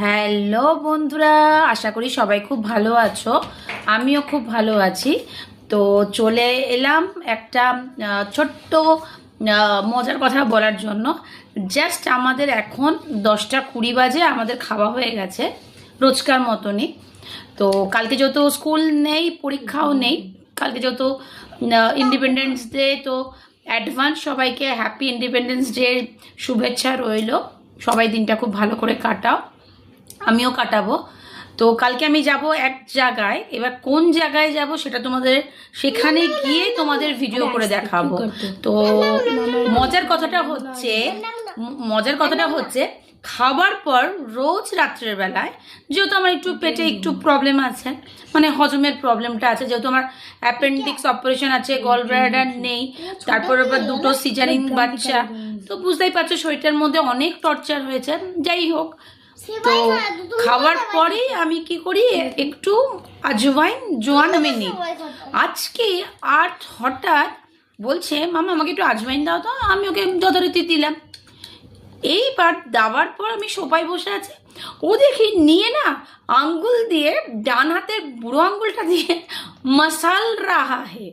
Hello বন্ধুরা, আশা করি সবাই খুব ভালো আছো। আমিও খুব ভালো আছি। তো চলে এলাম একটা ছোট্ট মজার কথা বলার জন্য। জাস্ট আমাদের এখন 10টা 20 বাজে, আমাদের খাওয়া হয়ে গেছে রোজকার মতনই। তো কালকে যেহেতু স্কুল নেই, পরীক্ষাও নেই, কালকে যেহেতু ইন্ডিপেন্ডেন্স ডে, তো অ্যাডভান্স সবাইকে হ্যাপি ইন্ডিপেন্ডেন্স ডে শুভেচ্ছা রইলো। সবাই দিনটা খুব ভালো করে কাটাও, আমিও কাটাবো। তো কালকে আমি যাব এক জায়গায়, এবার কোন জায়গায় যাব সেটা তোমাদের সেখানে গিয়ে তোমাদের ভিডিও করে দেখাবো। তো মজার কথাটা হচ্ছে খাবার পর রোজ রাত্রের বেলায়, যেহেতু আমার একটু পেটে একটু প্রবলেম আছে, মানে হজমের প্রবলেমটা আছে, যেহেতু আমার অ্যাপেন্ডিক্স অপারেশন আছে, গল ব্লাডার নেই, তারপর আবার 2টো সিজারিন বাচ্চা, তো বুঝতেই পারছো শরীরটার মধ্যে অনেক টর্চার হয়েছে। যাই হোক, তো খাওয়ার পরেই আমি কি করি, একটু জোয়ান আমি নিই। আজকে আর হঠাৎ বলছে, মামা আমাকে একটু আজওয়াইন দাও তো। আমি ওকে যথারীতি দিলাম। এইবার দেওয়ার পর আমি সোফায় বসে আছি, ও দেখি নিয়ে না আঙ্গুল দিয়ে, ডান হাতের বুড়ো আঙ্গুলটা দিয়ে মশাল রাহা হে।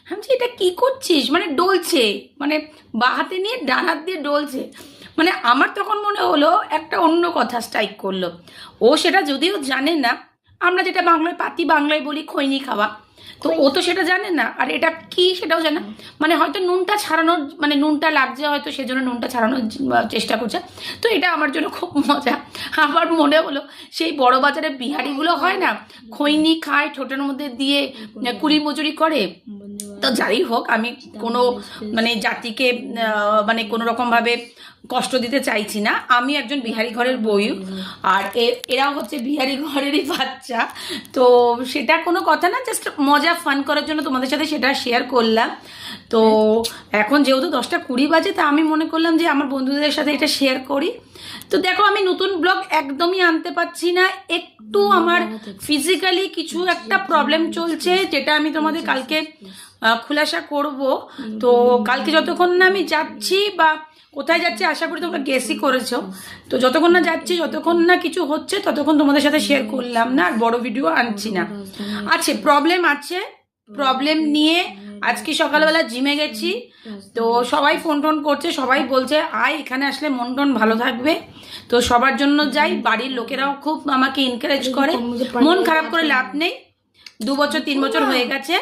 আমি বলছি, এটা কি করছিস? মানে ডলছে, মানে বা হাতে নিয়ে ডান হাত দিয়ে ডলছে। মানে আমার তখন মনে হলো একটা অন্য কথা স্ট্রাইক করলো। ও সেটা যদিও জানে না, আমরা যেটা বাংলায় বাংলায় বলি খৈনি খাওয়া, তো ও তো সেটা জানে না, আর এটা কি সেটাও জানে না। মানে হয়তো নুনটা ছাড়ানোর, মানে নুনটা লাগছে হয়তো, সেজন্য নুনটা ছাড়ানোর চেষ্টা করছে। তো এটা আমার জন্য খুব মজা। আমার মনে হলো সেই বড় বাজারে বিহারিগুলো হয় না, খৈনি খায়, ঠোঁটের মধ্যে দিয়ে কুড়ি মজুরি করে। তো যাই হোক, আমি কোনো মানে জাতিকে মানে কোনো রকমভাবে কষ্ট দিতে চাইছি না। আমি একজন বিহারি ঘরের বউ, আর এরাও হচ্ছে বিহারি ঘরেরই বাচ্চা। তো সেটা কোনো কথা না, জাস্ট মজা ফান করার জন্য তোমাদের সাথে সেটা শেয়ার করলাম। তো এখন যেহেতু 10টা 20 বাজে, তা আমি মনে করলাম যে আমার বন্ধুদের সাথে এটা শেয়ার করি। তো দেখো, আমি নতুন ব্লগ একদমই আনতে পারছি না, একটু আমার ফিজিক্যালি কিছু একটা প্রবলেম চলছে, যেটা আমি তোমাদের কালকে খুলাসা করব। তো কালকে যতক্ষণ না আমি যাচ্ছি, বা কোথায় যাচ্ছি আশা করি তোমরা গেসই করেছো, তো যতক্ষণ না যাচ্ছি, যতক্ষণ না কিছু হচ্ছে, ততক্ষণ তোমাদের সাথে শেয়ার করলাম না, আর বড় ভিডিও আনছি না। প্রবলেম নিয়ে আজকে সকালবেলা জিমে গেছি। তো সবাই ফোন করছে, সবাই বলছে আয়, এখানে আসলে মন টন ভালো থাকবে। তো সবার জন্য যাই, বাড়ির লোকেরাও খুব আমাকে এনকারেজ করে। মন খারাপ করে লাভ নেই, 2 বছর 3 বছর হয়ে গেছে,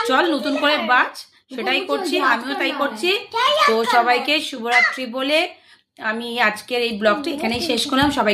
চল নতুন করে বাঁচ, সেটাই করছি, আমিও তাই করছি। তো সবাইকে শুভরাত্রি বলে আমি আজকের এই ব্লগটা এখানেই শেষ করলাম। সবাই